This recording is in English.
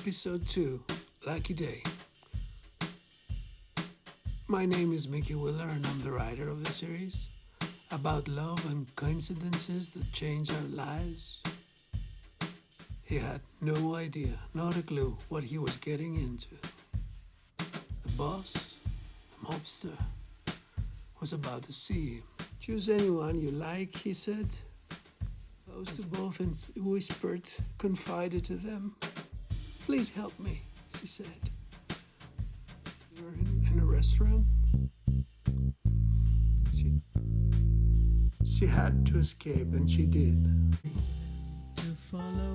Episode 2, Lucky Day. My name is Mickey Willer and I'm the writer of the series about love and coincidences that change our lives. He had no idea, not a clue, what he was getting into. The boss, the mobster, was about to see him. Choose anyone you like, he said. Close to both and whispered, confided to them. Please help me, she said. You're in a restaurant? She had to escape, and she did. To follow